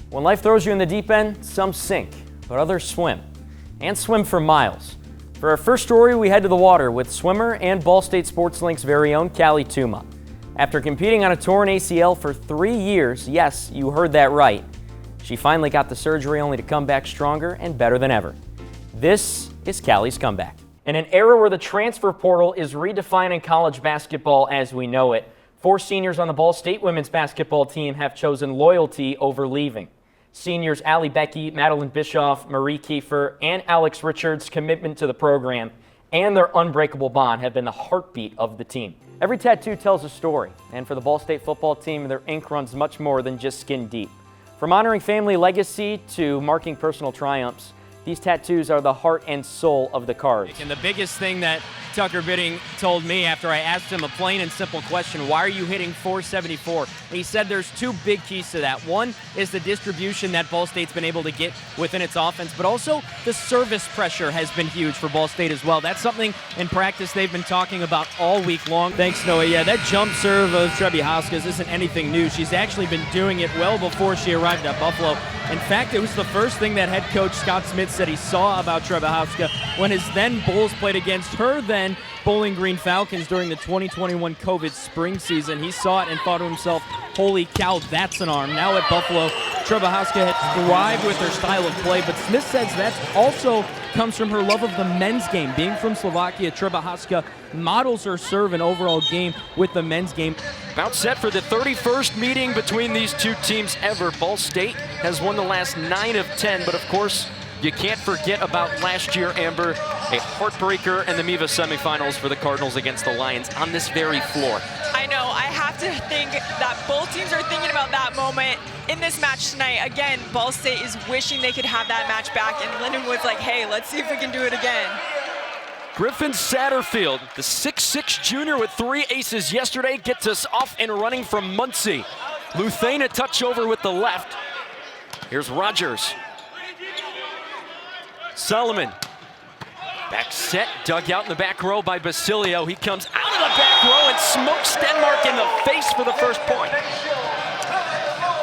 When life throws you in the deep end, some sink, but others swim, and swim for miles. For our first story, we head to the water with swimmer and Ball State Sports Link's very own Callie Tuma. After competing on a torn ACL for 3 years, yes, you heard that right, she finally got the surgery only to come back stronger and better than ever. This is Callie's comeback. In an era where the transfer portal is redefining college basketball as we know it, 4 seniors on the Ball State women's basketball team have chosen loyalty over leaving. Seniors Allie Becky, Madeline Bischoff, Marie Kiefer, and Alex Richards' commitment to the program and their unbreakable bond have been the heartbeat of the team. Every tattoo tells a story, and for the Ball State football team, their ink runs much more than just skin deep. From honoring family legacy to marking personal triumphs, these tattoos are the heart and soul of the Cards. And the biggest thing that Tucker Bidding told me after I asked him a plain and simple question, why are you hitting 474? And he said there's 2 big keys to that. One is the distribution that Ball State's been able to get within its offense, but also the service pressure has been huge for Ball State as well. That's something in practice they've been talking about all week long. Thanks, Noah. Yeah, that jump serve of Trebihauskas isn't anything new. She's actually been doing it well before she arrived at Buffalo. In fact, it was the first thing that head coach Scott Smith said he saw about Trebihauska when his then Bulls played against her then Bowling Green Falcons during the 2021 COVID spring season. He saw it and thought to himself, holy cow, that's an arm. Now at Buffalo, Trebihauska has thrived with her style of play, but Smith says that also comes from her love of the men's game. Being from Slovakia, Trebihauska models her serve and overall game with the men's game. About set for the 31st meeting between these 2 teams ever. Ball State has won the last 9 of 10, but of course, you can't forget about last year, Amber, a heartbreaker in the MIVA semifinals for the Cardinals against the Lions on this very floor. I know, I have to think that both teams are thinking about that moment in this match tonight. Again, Ball State is wishing they could have that match back, and Lindenwood's like, hey, let's see if we can do it again. Griffin Satterfield, the 6'6 junior with 3 aces yesterday, gets us off and running from Muncie. Liacone a touch over with the left. Here's Rogers. Solomon. Back set, dug out in the back row by Basilio. He comes out of the back row and smokes Stenmark in the face for the first point.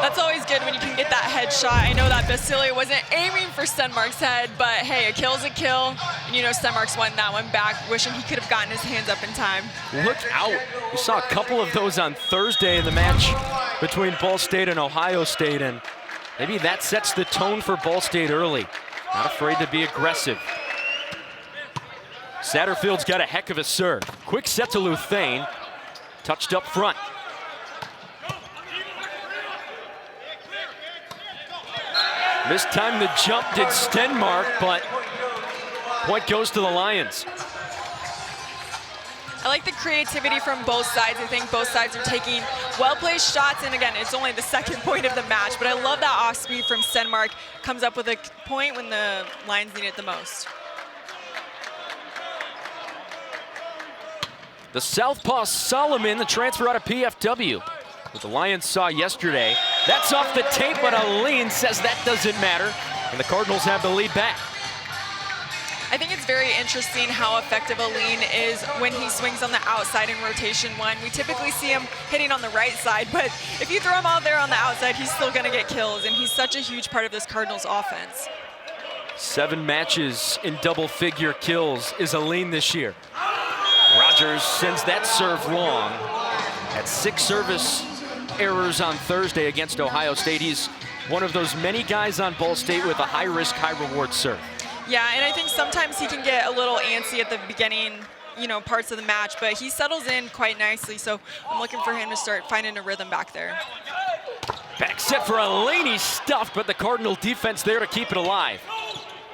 That's always good when you can get that headshot. I know that Basilio wasn't aiming for Stenmark's head, but hey, a kill's a kill. And you know Stenmark's won that one back, wishing he could have gotten his hands up in time. Look out. We saw a couple of those on Thursday in the match between Ball State and Ohio State, and maybe that sets the tone for Ball State early. Not afraid to be aggressive. Satterfield's got a heck of a serve. Quick set to Liacone. Touched up front. Mistimed the jump did Stenmark, but point goes to the Lions. I like the creativity from both sides. I think both sides are taking well-placed shots, and again, it's only the 2nd point of the match, but I love that off-speed from Stenmark. Comes up with a point when the Lions need it the most. The southpaw Solomon, the transfer out of PFW. What the Lions saw yesterday. That's off the tape, but Aline says that doesn't matter, and the Cardinals have the lead back. I think it's very interesting how effective Aline is when he swings on the outside in rotation 1. We typically see him hitting on the right side, but if you throw him out there on the outside, he's still gonna get kills, and he's such a huge part of this Cardinals offense. 7 matches in double-figure kills is Aline this year. Rogers sends that serve long. Had 6 service errors on Thursday against Ohio State. He's one of those many guys on Ball State with a high-risk, high-reward serve. Yeah, and I think sometimes he can get a little antsy at the beginning, you know, parts of the match, but he settles in quite nicely, so I'm looking for him to start finding a rhythm back there. Back set for Aline, he's stuffed, but the Cardinal defense there to keep it alive.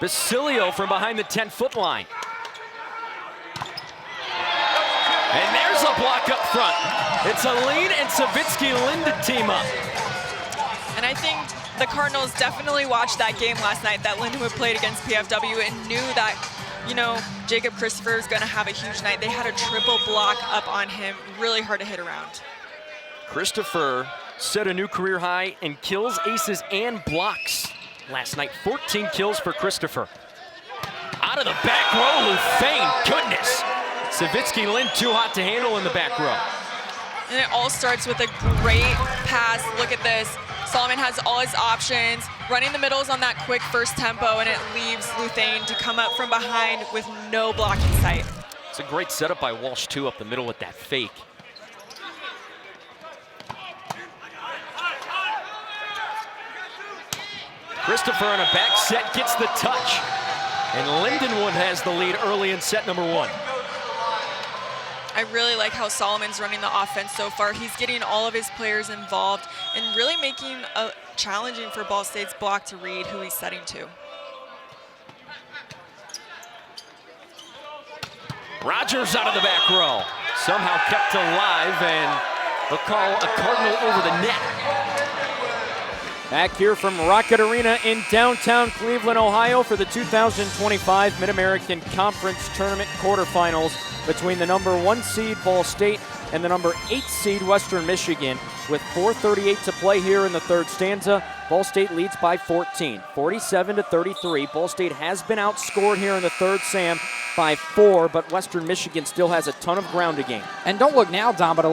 Basilio from behind the 10-foot line. And there's a block up front. It's Aline and Savitsky-Lynn to team up. And I think the Cardinals definitely watched that game last night that Lindenwood played against PFW and knew that, you know, Jacob Christopher is going to have a huge night. They had a triple block up on him, really hard to hit around. Christopher set a new career high in kills, aces, and blocks last night. 14 kills for Christopher. Out of the back row, Liacone, goodness. Savitsky-Lynn too hot to handle in the back row. And it all starts with a great pass. Look at this. Solomon has all his options, running the middles on that quick first tempo, and it leaves Liacone to come up from behind with no block in sight. It's a great setup by Walsh, too, up the middle with that fake. Christopher on a back set gets the touch. And Lindenwood has the lead early in set number 1. I really like how Solomon's running the offense so far. He's getting all of his players involved and really making it challenging for Ball State's block to read who he's setting to. Rogers out of the back row. Somehow kept alive, and they'll call a Cardinal over the net. Back here from Rocket Arena in downtown Cleveland, Ohio for the 2025 Mid-American Conference Tournament quarterfinals between the number 1 seed Ball State and the number 8 seed Western Michigan. With 4:38 to play here in the third stanza, Ball State leads by 14, 47-33. Ball State has been outscored here in the third, Sam, by 4, but Western Michigan still has a ton of ground to gain. And don't look now, Dom, but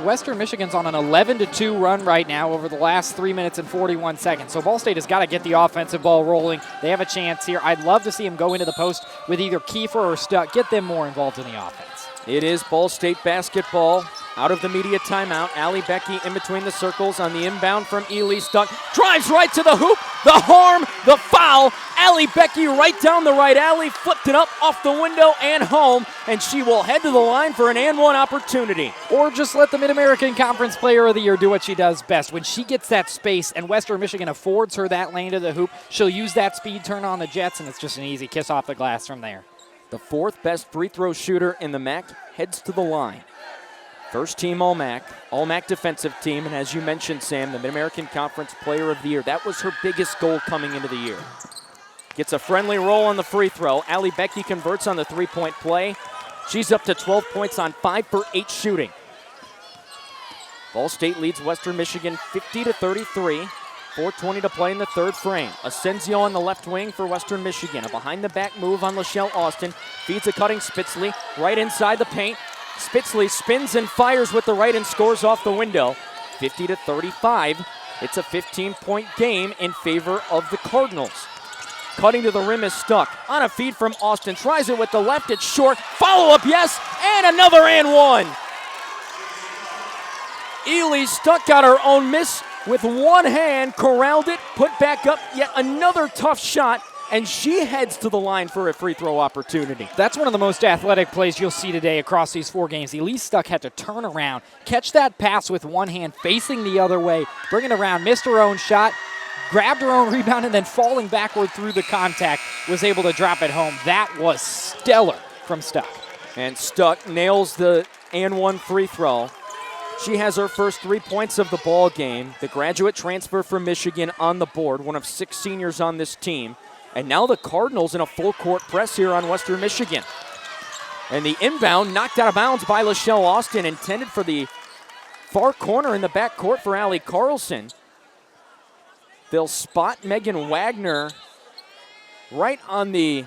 Western Michigan's on an 11-2 run right now over the last 3 minutes and 41 seconds. So Ball State has got to get the offensive ball rolling. They have a chance here. I'd love to see them go into the post with either Kiefer or Stuck. Get them more involved in the offense. It is Ball State basketball. Out of the media timeout, Allie Becky in between the circles on the inbound from Ely Stuck. Drives right to the hoop, the harm, the foul. Allie Becky right down the right alley, flipped it up off the window and home, and she will head to the line for an and-one opportunity. Or just let the Mid-American Conference Player of the Year do what she does best. When she gets that space and Western Michigan affords her that lane to the hoop, she'll use that speed, turn on the Jets, and it's just an easy kiss off the glass from there. The 4th best free throw shooter in the MAC heads to the line. First team All-MAC defensive team, and as you mentioned, Sam, the Mid-American Conference Player of the Year. That was her biggest goal coming into the year. Gets a friendly roll on the free throw. Allie Becky converts on the three-point play. She's up to 12 points on 5 for 8 shooting. Ball State leads Western Michigan 50-33. 4:20 to play in the third frame. Asensio on the left wing for Western Michigan. A behind-the-back move on Lachelle Austin. Feeds a cutting Spitzley right inside the paint. Spitzley spins and fires with the right and scores off the window. 50-35. It's a 15-point game in favor of the Cardinals. Cutting to the rim is Stuck. On a feed from Austin. Tries it with the left. It's short. Follow-up, yes. And another and one. Ely Stuck got her own miss with one hand. Corralled it. Put back up. Yet another tough shot. And she heads to the line for a free throw opportunity. That's one of the most athletic plays you'll see today across these 4 games. Elise Stuck had to turn around, catch that pass with one hand, facing the other way, bring it around, missed her own shot, grabbed her own rebound, and then falling backward through the contact, was able to drop it home. That was stellar from Stuck. And Stuck nails the and one free throw. She has her first 3 points of the ball game. The graduate transfer from Michigan on the board, one of 6 seniors on this team. And now the Cardinals in a full court press here on Western Michigan. And the inbound knocked out of bounds by Lachelle Austin, intended for the far corner in the back court for Allie Carlson. They'll spot Megan Wagner right on the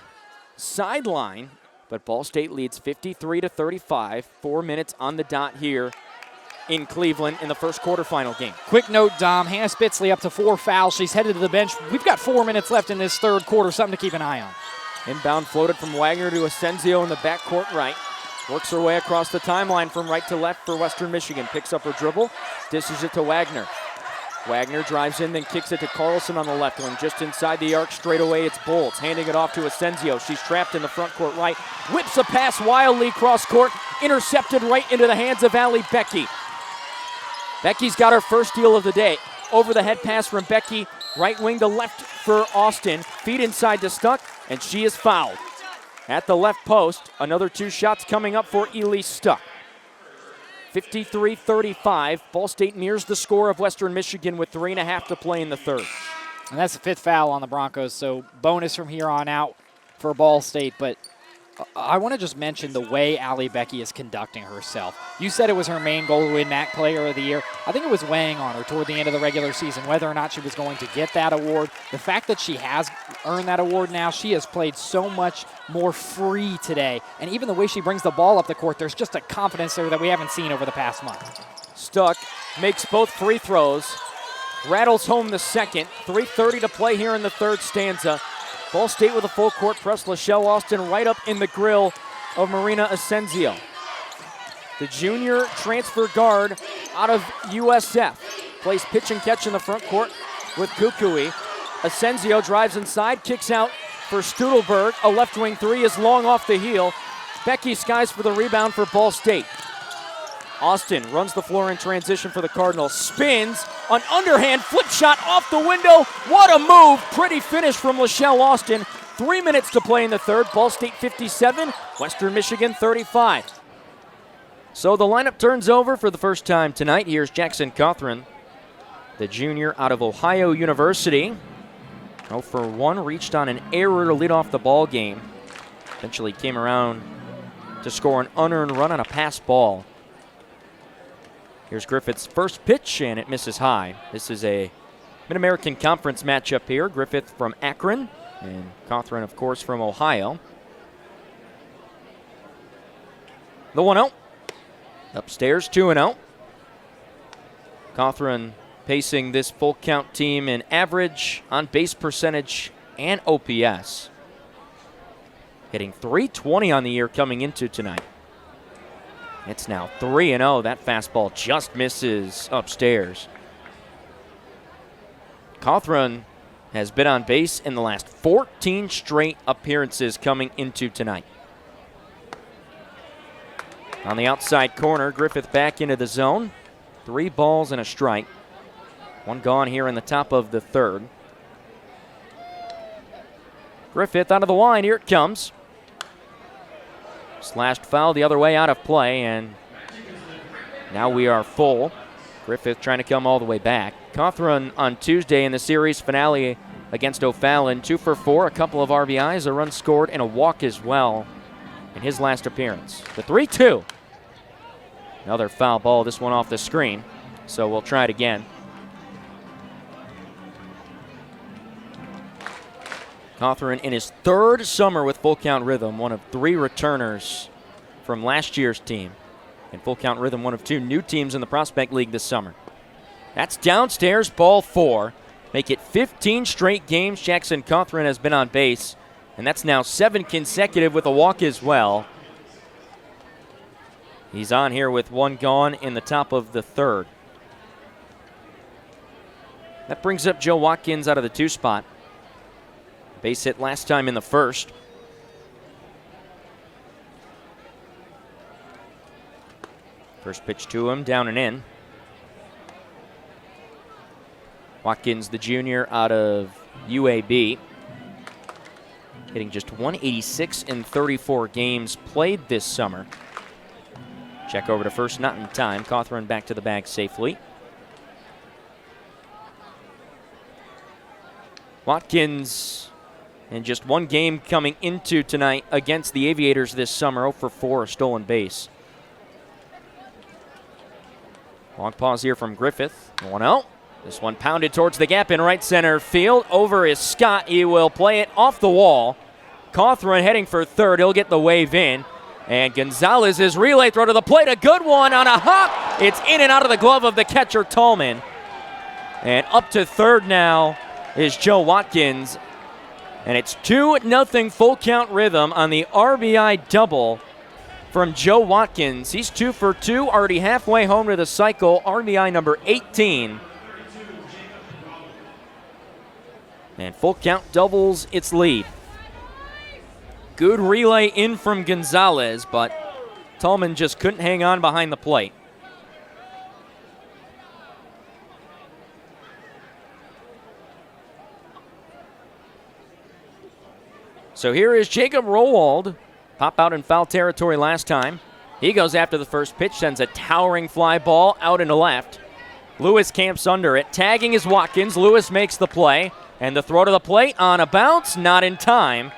sideline, but Ball State leads 53-35. 4 minutes on the dot here in Cleveland in the first quarterfinal game. Quick note, Dom, Hannah Spitzley up to 4 fouls. She's headed to the bench. We've got 4 minutes left in this third quarter, something to keep an eye on. Inbound floated from Wagner to Asensio in the backcourt right. Works her way across the timeline from right to left for Western Michigan. Picks up her dribble, dishes it to Wagner. Wagner drives in, then kicks it to Carlson on the left wing. Just inside the arc, straight away it's Bolts. Handing it off to Asensio. She's trapped in the front court right. Whips a pass wildly cross court. Intercepted right into the hands of Allie Becky. Becky's got her first steal of the day. Over the head pass from Becky. Right wing to left for Austin. Feed inside to Stuck, and she is fouled. At the left post, another 2 shots coming up for Elise Stuck. 53-35. Ball State nears the score of Western Michigan with 3.5 to play in the third. And that's the 5th foul on the Broncos, so bonus from here on out for Ball State. But I want to just mention the way Allie Becky is conducting herself. You said it was her main goal to win MAC Player of the Year. I think it was weighing on her toward the end of the regular season, whether or not she was going to get that award. The fact that she has earned that award now, she has played so much more free today. And even the way she brings the ball up the court, there's just a confidence there that we haven't seen over the past month. Stuck makes both free throws. rattles home the second. 3:30 to play here in the third stanza. Ball State with a full court press. Lachelle Austin right up in the grill of Marina Asensio. The junior transfer guard out of USF plays pitch and catch in the front court with Kukui. Asensio drives inside, kicks out for Studelberg. A left wing three is long off the heel. Becky skies for the rebound for Ball State. Austin runs the floor in transition for the Cardinals. Spins, an underhand flip shot off the window. What a move. Pretty finish from Lachelle Austin. 3 minutes to play in the third. Ball State 57, Western Michigan 35. So the lineup turns over for the first time tonight. Here's Jackson Cothran, the junior out of Ohio University. 0 for 1, reached on an error to lead off the ball game. Eventually came around to score an unearned run on a pass ball. Here's Griffith's first pitch, and it misses high. This is a Mid-American Conference matchup here. Griffith from Akron, and Cothran, of course, from Ohio. The 1-0. Upstairs, 2-0. Cothran pacing this full count team in average, on base percentage, and OPS. Hitting .320 on the year coming into tonight. It's now 3-0. That fastball just misses upstairs. Cothran has been on base in the last 14 straight appearances coming into tonight. On the outside corner, Griffith back into the zone. 3 balls and a strike. 1 gone here in the top of the third. Griffith out of the line. Here it comes. Slashed foul the other way, out of play, and now we are full. Griffith trying to come all the way back. Cothran on Tuesday in the series finale against O'Fallon, 2 for 4, a couple of RBIs, a run scored, and a walk as well in his last appearance. The 3-2. Another foul ball, this one off the screen, so we'll try it again. Cothran in his 3rd summer with full count rhythm, one of 3 returners from last year's team. And full count rhythm, one of 2 new teams in the Prospect League this summer. That's downstairs, ball 4. Make it 15 straight games Jackson Cothran has been on base, and that's now 7 consecutive with a walk as well. He's on here with 1 gone in the top of the third. That brings up Joe Watkins out of the 2 spot. Base hit last time in the first. First pitch to him, down and in. Watkins, the junior out of UAB. Hitting just 186 in 34 games played this summer. Check over to first, not in time. Cothran back to the bag safely. Watkins in just 1 game coming into tonight against the Aviators this summer, 0 for 4, a stolen base. Long pause here from Griffith. 1-0. This one pounded towards the gap in right center field. Over is Scott. He will play it off the wall. Cothran heading for third. He'll get the wave in. And Gonzalez's relay throw to the plate. A good one on a hop. It's in and out of the glove of the catcher, Tallman. And up to third now is Joe Watkins. And it's 2-0 full count rhythm on the RBI double from Joe Watkins. He's 2 for 2, already halfway home to the cycle. RBI number 18. And full count doubles its lead. Good relay in from Gonzalez, but Tallman just couldn't hang on behind the plate. So here is Jacob Rowald. Pop out in foul territory last time. He goes after the first pitch, sends a towering fly ball out into left. Lewis camps under it. Tagging is Watkins. Lewis makes the play. And the throw to the plate on a bounce, not in time.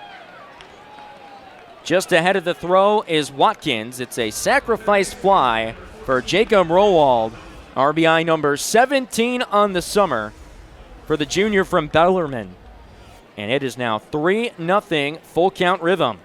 Just ahead of the throw is Watkins. It's a sacrifice fly for Jacob Rowald. RBI number 17 on the summer for the junior from Bellarmine. And it is now 3-0 full count rhythm.